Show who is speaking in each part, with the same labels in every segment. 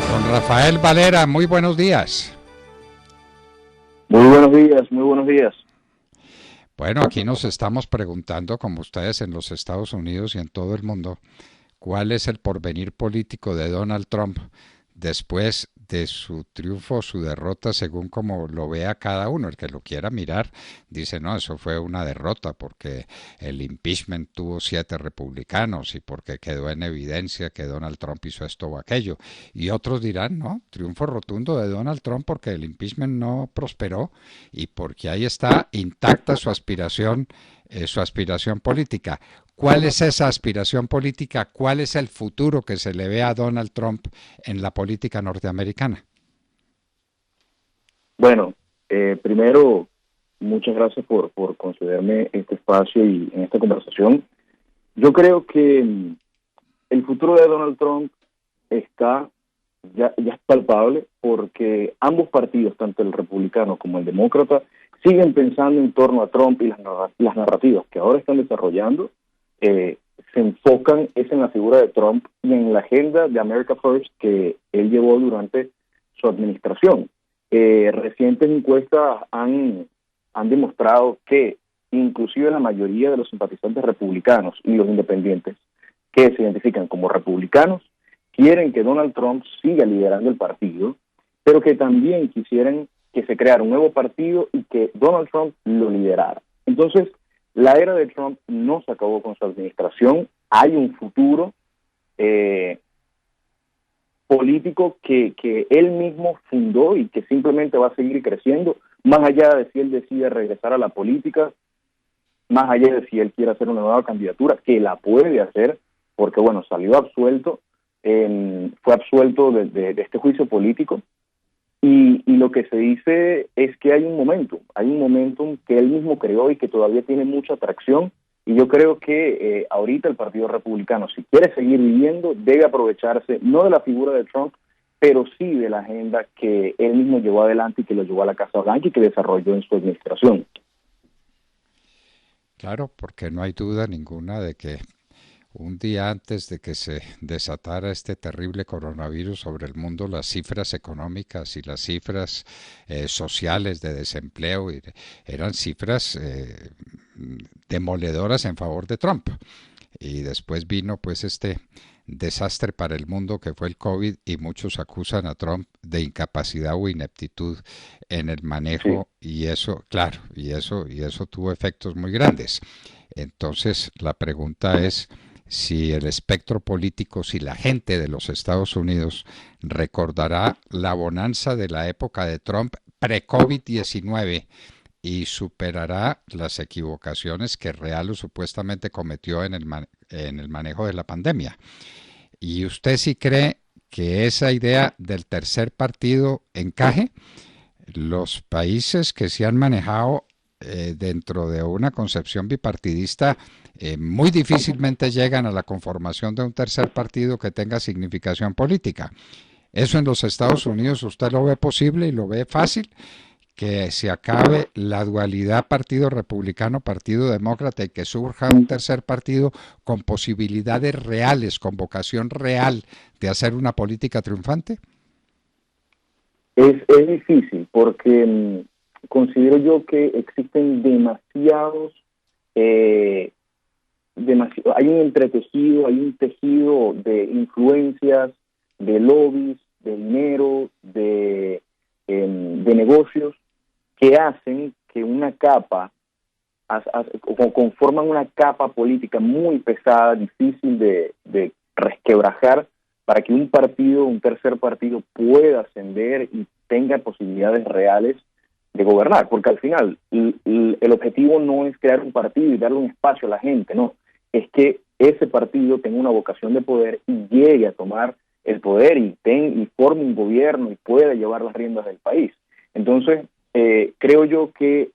Speaker 1: Don Rafael Valera, muy buenos días.
Speaker 2: Muy buenos días, muy buenos días.
Speaker 1: Bueno, aquí nos estamos preguntando, como ustedes en los Estados Unidos y en todo el mundo, ¿cuál es el porvenir político de Donald Trump después de su triunfo o su derrota, según como lo vea cada uno? El que lo quiera mirar dice, no, eso fue una derrota porque el impeachment tuvo 7 republicanos y porque quedó en evidencia que Donald Trump hizo esto o aquello. Y otros dirán, no, triunfo rotundo de Donald Trump porque el impeachment no prosperó y porque ahí está intacta su aspiración política. ¿Cuál es esa aspiración política? ¿Cuál es el futuro que se le ve a Donald Trump en la política norteamericana?
Speaker 2: Bueno, primero, muchas gracias por concederme este espacio y en esta conversación. Yo creo que el futuro de Donald Trump está ya es palpable porque ambos partidos, tanto el republicano como el demócrata, siguen pensando en torno a Trump y las narrativas que ahora están desarrollando se enfocan es en la figura de Trump y en la agenda de America First que él llevó durante su administración. Recientes encuestas han demostrado que inclusive la mayoría de los simpatizantes republicanos y los independientes que se identifican como republicanos quieren que Donald Trump siga liderando el partido, pero que también quisieran que se creara un nuevo partido y que Donald Trump lo liderara. Entonces, la era de Trump no se acabó con su administración. Hay un futuro político que él mismo fundó y que simplemente va a seguir creciendo, más allá de si él decide regresar a la política, más allá de si él quiere hacer una nueva candidatura, que la puede hacer, porque bueno, salió absuelto, fue absuelto de este juicio político, y lo que se dice es que hay un momentum que él mismo creó y que todavía tiene mucha atracción, y yo creo que ahorita el Partido Republicano, si quiere seguir viviendo, debe aprovecharse no de la figura de Trump, pero sí de la agenda que él mismo llevó adelante y que lo llevó a la Casa Blanca y que desarrolló en su administración.
Speaker 1: Claro, porque no hay duda ninguna de que un día antes de que se desatara este terrible coronavirus sobre el mundo, las cifras económicas y las cifras sociales de desempleo eran cifras demoledoras en favor de Trump. Y después vino pues este desastre para el mundo que fue el COVID y muchos acusan a Trump de incapacidad o ineptitud en el
Speaker 2: Sí.
Speaker 1: manejo y eso, claro, y eso tuvo efectos muy grandes. Entonces, la pregunta es si el espectro político, si la gente de los Estados Unidos recordará la bonanza de la época de Trump pre-COVID-19 y superará las equivocaciones que real o supuestamente cometió en el manejo de la pandemia. ¿Y usted sí cree que esa idea del tercer partido encaje? Los países que se han manejado dentro de una concepción bipartidista muy difícilmente llegan a la conformación de un tercer partido que tenga significación política. Eso en los Estados Unidos usted lo ve posible y lo ve fácil, que se acabe la dualidad partido republicano, partido demócrata y que surja un tercer partido con posibilidades reales, con vocación real de hacer una política triunfante?
Speaker 2: Es difícil porque considero yo que existen eh, hay un entretejido, hay un tejido de influencias, de lobbies, de dinero, de negocios que hacen que una capa, o conforman una capa política muy pesada, difícil de resquebrajar, para que un tercer partido pueda ascender y tenga posibilidades reales de gobernar, porque al final el objetivo no es crear un partido y darle un espacio a la gente, no, es que ese partido tenga una vocación de poder y llegue a tomar el poder y forme un gobierno y pueda llevar las riendas del país. Entonces, creo yo que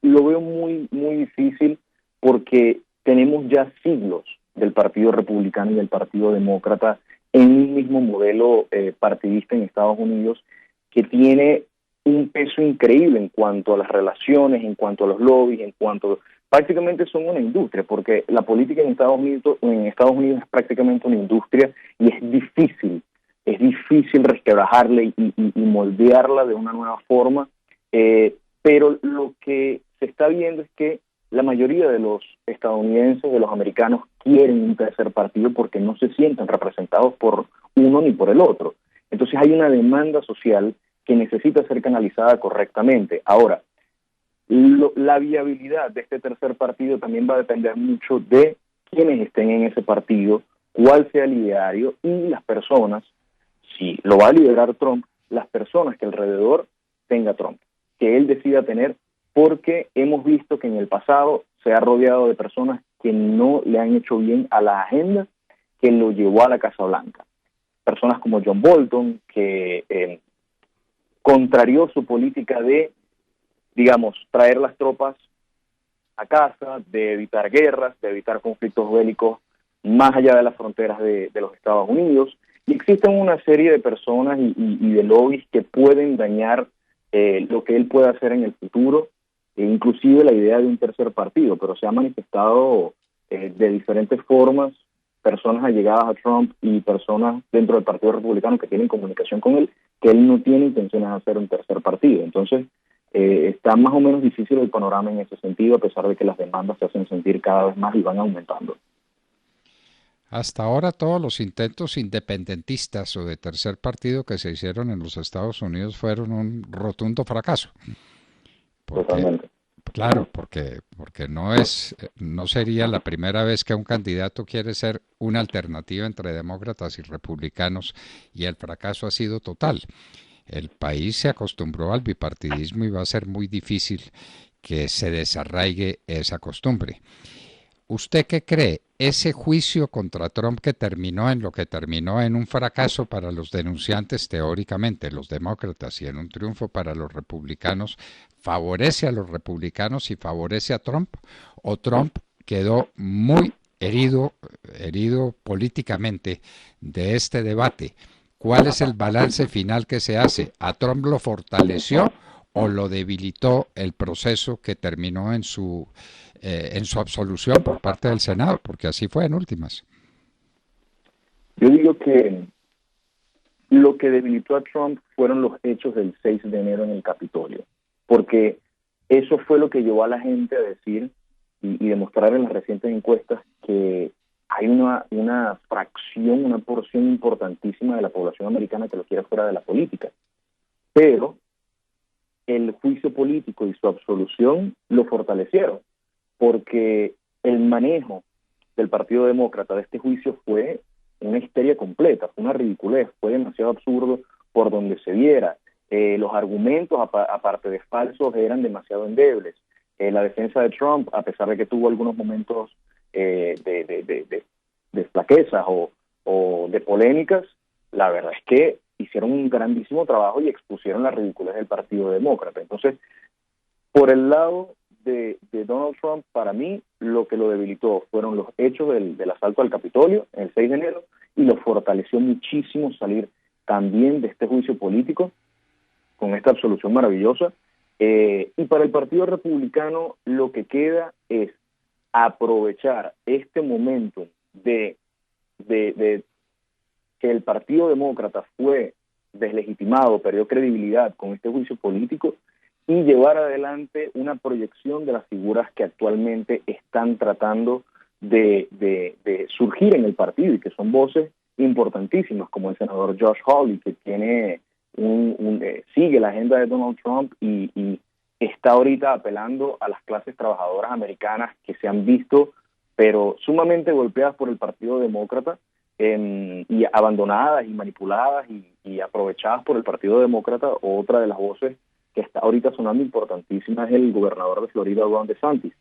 Speaker 2: lo veo muy, muy difícil porque tenemos ya siglos del Partido Republicano y del Partido Demócrata en un mismo modelo partidista en Estados Unidos que tiene un peso increíble en cuanto a las relaciones, en cuanto a los lobbies, en cuanto prácticamente son una industria, porque la política en Estados Unidos es prácticamente una industria y es difícil resquebrajarla y moldearla de una nueva forma, pero lo que se está viendo es que la mayoría de los estadounidenses, de los americanos, quieren un tercer partido porque no se sienten representados por uno ni por el otro. Entonces hay una demanda social que necesita ser canalizada correctamente. Ahora, la viabilidad de este tercer partido también va a depender mucho de quienes estén en ese partido, cuál sea el ideario y las personas, si lo va a liderar Trump, las personas que alrededor tenga Trump, que él decida tener, porque hemos visto que en el pasado se ha rodeado de personas que no le han hecho bien a la agenda que lo llevó a la Casa Blanca. Personas como John Bolton, que contrarió su política de, digamos, traer las tropas a casa, de evitar guerras, de evitar conflictos bélicos más allá de las fronteras de los Estados Unidos. Y existen una serie de personas y de lobbies que pueden dañar lo que él pueda hacer en el futuro, e inclusive la idea de un tercer partido, pero se ha manifestado de diferentes formas, personas allegadas a Trump y personas dentro del Partido Republicano que tienen comunicación con él, que él no tiene intenciones de hacer un tercer partido. Entonces, está más o menos difícil el panorama en ese sentido, a pesar de que las demandas se hacen sentir cada vez más y van aumentando.
Speaker 1: Hasta ahora todos los intentos independentistas o de tercer partido que se hicieron en los Estados Unidos fueron un rotundo fracaso. Porque,
Speaker 2: Totalmente.
Speaker 1: claro, porque no sería la primera vez que un candidato quiere ser una alternativa entre demócratas y republicanos y el fracaso ha sido total. El país se acostumbró al bipartidismo y va a ser muy difícil que se desarraigue esa costumbre. ¿Usted qué cree? Ese juicio contra Trump que terminó en lo que terminó en un fracaso para los denunciantes teóricamente, los demócratas, y en un triunfo para los republicanos, ¿favorece a los republicanos y favorece a Trump? ¿O Trump quedó muy herido políticamente de este debate? ¿Cuál es el balance final que se hace? ¿A Trump lo fortaleció o lo debilitó el proceso que terminó en su absolución por parte del Senado? Porque así fue en últimas.
Speaker 2: Yo digo que lo que debilitó a Trump fueron los hechos del 6 de enero en el Capitolio, porque eso fue lo que llevó a la gente a decir y demostrar en las recientes encuestas que hay una fracción, una porción importantísima de la población americana que lo quiere fuera de la política. Pero el juicio político y su absolución lo fortalecieron, porque el manejo del Partido Demócrata de este juicio fue una histeria completa, fue una ridiculez, fue demasiado absurdo por donde se viera. Los argumentos, aparte de falsos, eran demasiado endebles. La defensa de Trump, a pesar de que tuvo algunos momentos de flaquezas o de polémicas, la verdad es que hicieron un grandísimo trabajo y expusieron la ridiculez del Partido Demócrata. Entonces, por el lado de Donald Trump, para mí, lo que lo debilitó fueron los hechos del asalto al Capitolio el 6 de enero y lo fortaleció muchísimo salir también de este juicio político con esta absolución maravillosa. Y para el Partido Republicano lo que queda es aprovechar este momento de que el Partido Demócrata fue deslegitimado, perdió credibilidad con este juicio político y llevar adelante una proyección de las figuras que actualmente están tratando de surgir en el partido y que son voces importantísimas, como el senador Josh Hawley, que tiene sigue la agenda de Donald Trump y está ahorita apelando a las clases trabajadoras americanas que se han visto pero sumamente golpeadas por el Partido Demócrata y abandonadas y manipuladas y aprovechadas por el Partido Demócrata. Otra de las voces que está ahorita sonando importantísima es el gobernador de Florida, Ron DeSantis,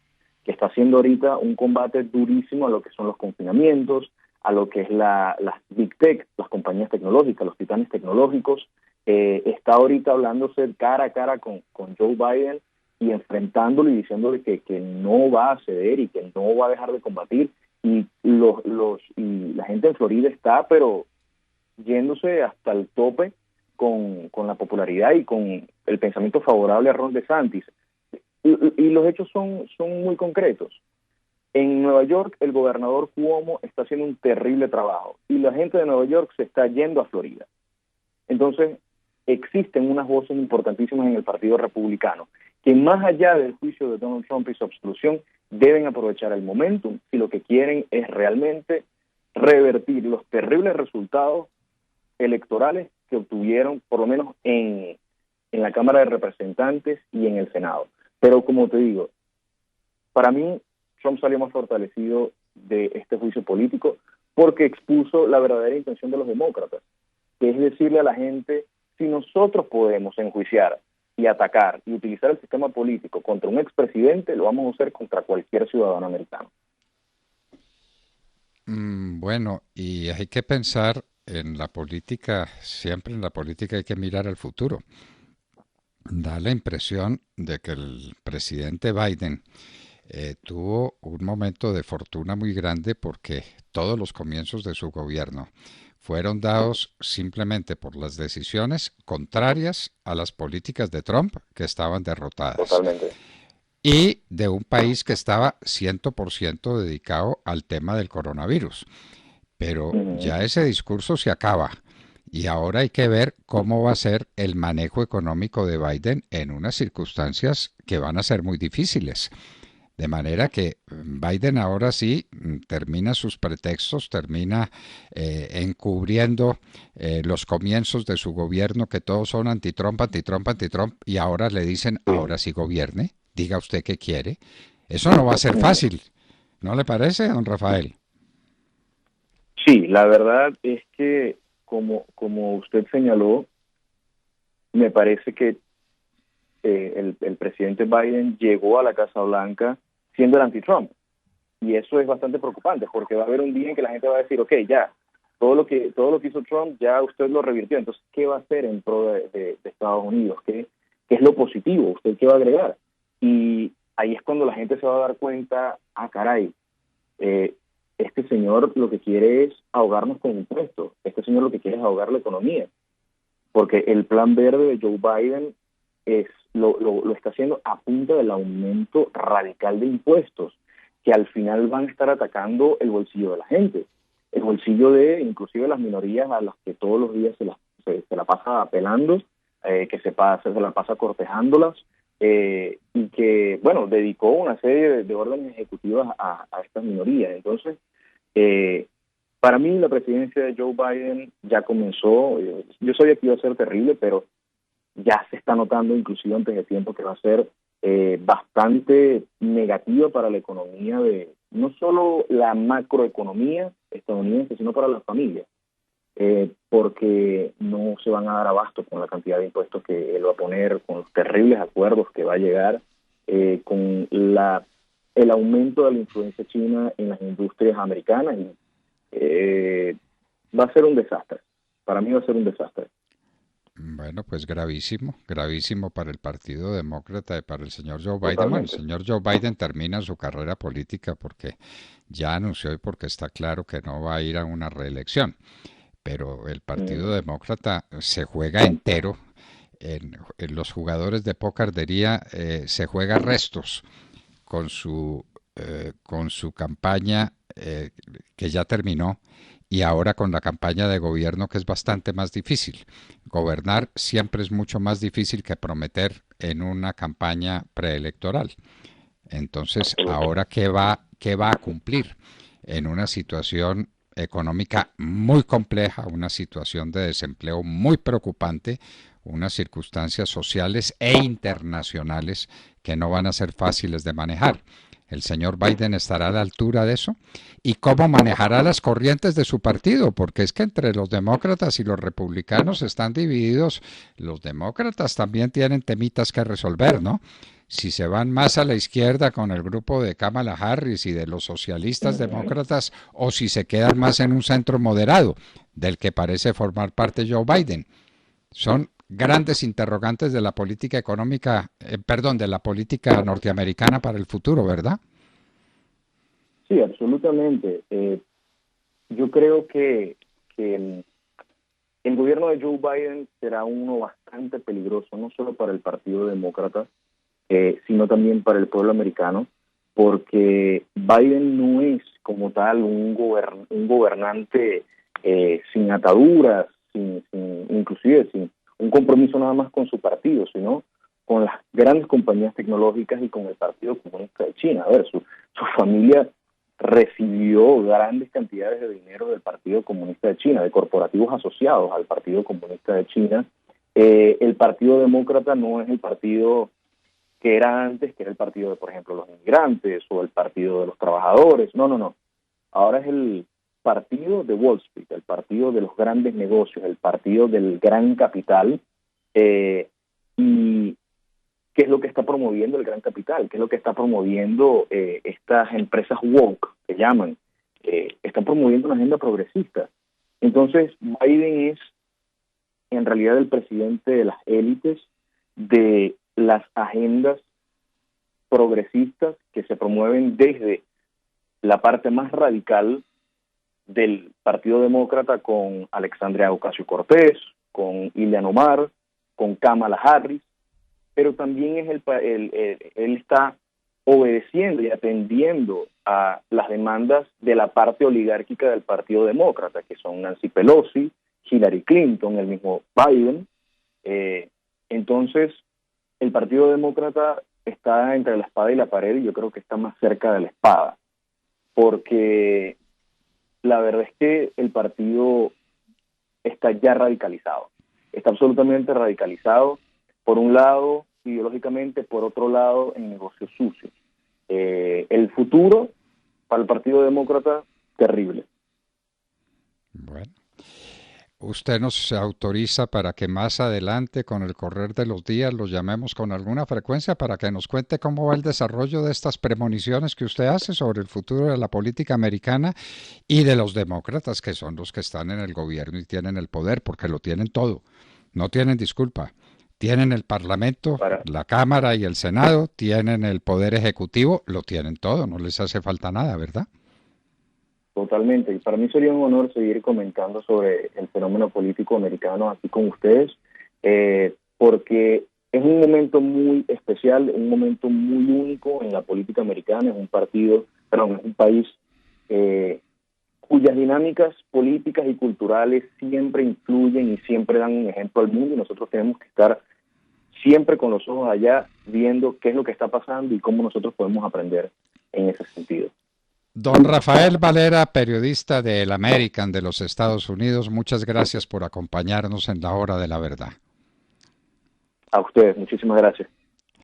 Speaker 2: que está haciendo ahorita un combate durísimo a lo que son los confinamientos, a lo que es las Big Tech, las compañías tecnológicas, los titanes tecnológicos. Está ahorita hablándose cara a cara con Joe Biden y enfrentándolo y diciéndole que no va a ceder y que no va a dejar de combatir. Y la gente en Florida está, pero yéndose hasta el tope con la popularidad y con el pensamiento favorable a Ron DeSantis. y los hechos son muy concretos. En Nueva York, el gobernador Cuomo está haciendo un terrible trabajo y la gente de Nueva York se está yendo a Florida. Entonces, existen unas voces importantísimas en el Partido Republicano que más allá del juicio de Donald Trump y su absolución, deben aprovechar el momentum si lo que quieren es realmente revertir los terribles resultados electorales que obtuvieron, por lo menos en la Cámara de Representantes y en el Senado. Pero como te digo, para mí Trump salió más fortalecido de este juicio político porque expuso la verdadera intención de los demócratas, que es decirle a la gente, si nosotros podemos enjuiciar y atacar y utilizar el sistema político contra un expresidente, lo vamos a hacer contra cualquier ciudadano americano.
Speaker 1: Bueno, y hay que pensar en la política, siempre en la política hay que mirar al futuro. Da la impresión de que el presidente Biden tuvo un momento de fortuna muy grande porque todos los comienzos de su gobierno fueron dados simplemente por las decisiones contrarias a las políticas de Trump que estaban derrotadas
Speaker 2: Totalmente.
Speaker 1: y de un país que estaba 100% dedicado al tema del coronavirus. Pero
Speaker 2: Uh-huh.
Speaker 1: ya ese discurso se acaba y ahora hay que ver cómo va a ser el manejo económico de Biden en unas circunstancias que van a ser muy difíciles. De manera que Biden ahora sí termina sus pretextos, termina encubriendo los comienzos de su gobierno, que todos son anti-Trump, anti-Trump, anti-Trump, y ahora le dicen,
Speaker 2: Sí.
Speaker 1: ahora sí gobierne, diga usted qué quiere. Eso no va a ser fácil, ¿no le parece, don Rafael?
Speaker 2: Sí, la verdad es que, como usted señaló, me parece que el presidente Biden llegó a la Casa Blanca siendo el anti-Trump. Y eso es bastante preocupante, porque va a haber un día en que la gente va a decir, ok, ya, todo lo que hizo Trump, ya usted lo revirtió. Entonces, ¿qué va a hacer en pro de Estados Unidos? ¿Qué es lo positivo? ¿Usted qué va a agregar? Y ahí es cuando la gente se va a dar cuenta, ah, caray, eh, este señor lo que quiere es ahogarnos con impuestos. Este señor lo que quiere es ahogar la economía. Porque el plan verde de Joe Biden lo está haciendo a punta del aumento radical de impuestos, que al final van a estar atacando el bolsillo de la gente, el bolsillo de inclusive las minorías a las que todos los días se la pasa apelando, se la pasa cortejándolas, y que, bueno, dedicó una serie de órdenes ejecutivas a estas minorías. Entonces, eh, para mí la presidencia de Joe Biden ya comenzó. Yo sabía que iba a ser terrible, pero ya se está notando inclusive antes de tiempo que va a ser bastante negativa para la economía de no solo la macroeconomía estadounidense, sino para las familias, porque no se van a dar abasto con la cantidad de impuestos que él va a poner, con los terribles acuerdos que va a llegar, con el aumento de la influencia china en las industrias americanas. Y va a ser un desastre. Para mí va a ser un desastre.
Speaker 1: Bueno, pues gravísimo, gravísimo para el Partido Demócrata y para el señor Joe Biden. Bueno, el
Speaker 2: Totalmente.
Speaker 1: señor Joe Biden termina su carrera política porque ya anunció y porque está claro que no va a ir a una reelección. Pero el Partido
Speaker 2: Mm.
Speaker 1: Demócrata se juega entero. En los jugadores de póker diría, se juega restos con su campaña que ya terminó y ahora con la campaña de gobierno que es bastante más difícil. Gobernar siempre es mucho más difícil que prometer en una campaña preelectoral. Entonces,
Speaker 2: Absoluto.
Speaker 1: ahora qué va a cumplir en una situación económica muy compleja, una situación de desempleo muy preocupante, unas circunstancias sociales e internacionales que no van a ser fáciles de manejar. ¿El señor Biden estará a la altura de eso? ¿Y cómo manejará las corrientes de su partido? Porque es que entre los demócratas y los republicanos están divididos. Los demócratas también tienen temitas que resolver, ¿no? Si se van más a la izquierda con el grupo de Kamala Harris y de los socialistas
Speaker 2: Uh-huh.
Speaker 1: demócratas, o si se quedan más en un centro moderado, del que parece formar parte Joe Biden. Son grandes interrogantes de la política económica, perdón, de la política norteamericana para el futuro, ¿verdad?
Speaker 2: Sí, absolutamente. Yo creo que el gobierno de Joe Biden será uno bastante peligroso, no solo para el Partido Demócrata, sino también para el pueblo americano, porque Biden no es como tal un gobernante sin ataduras, inclusive sin un compromiso nada más con su partido, sino con las grandes compañías tecnológicas y con el Partido Comunista de China. A ver, su familia recibió grandes cantidades de dinero del Partido Comunista de China, de corporativos asociados al Partido Comunista de China. El Partido Demócrata no es el partido que era antes, que era el partido de, por ejemplo, los inmigrantes o el partido de los trabajadores. No, no, no. Ahora es el partido de Wall Street, el partido de los grandes negocios, el partido del gran capital. Y ¿qué es lo que está promoviendo el gran capital? ¿Qué es lo que está promoviendo estas empresas woke, que llaman? Están promoviendo una agenda progresista. Entonces, Biden es en realidad el presidente de las élites de las agendas progresistas que se promueven desde la parte más radical del Partido Demócrata con Alexandria Ocasio-Cortez, con Ilhan Omar, con Kamala Harris, pero también es él está obedeciendo y atendiendo a las demandas de la parte oligárquica del Partido Demócrata, que son Nancy Pelosi, Hillary Clinton, el mismo Biden. Entonces, el Partido Demócrata está entre la espada y la pared, y yo creo que está más cerca de la espada, porque la verdad es que el partido está ya radicalizado, está absolutamente radicalizado, por un lado ideológicamente, por otro lado en negocios sucios. El futuro para el Partido Demócrata, terrible.
Speaker 1: Bueno. ¿Usted nos autoriza para que más adelante, con el correr de los días, lo llamemos con alguna frecuencia para que nos cuente cómo va el desarrollo de estas premoniciones que usted hace sobre el futuro de la política americana y de los demócratas, que son los que están en el gobierno y tienen el poder, porque lo tienen todo? No tienen disculpa. Tienen el Parlamento, la Cámara y el Senado, tienen el Poder Ejecutivo, lo tienen todo, no les hace falta nada, ¿verdad?
Speaker 2: Totalmente, y para mí sería un honor seguir comentando sobre el fenómeno político americano aquí con ustedes, porque es un momento muy especial, un momento muy único en la política americana. Es un país cuyas dinámicas políticas y culturales siempre influyen y siempre dan un ejemplo al mundo, y nosotros tenemos que estar siempre con los ojos allá, viendo qué es lo que está pasando y cómo nosotros podemos aprender en ese sentido.
Speaker 1: Don Rafael Valera, periodista de El American de los Estados Unidos, muchas gracias por acompañarnos en la Hora de la Verdad.
Speaker 2: A ustedes, muchísimas gracias.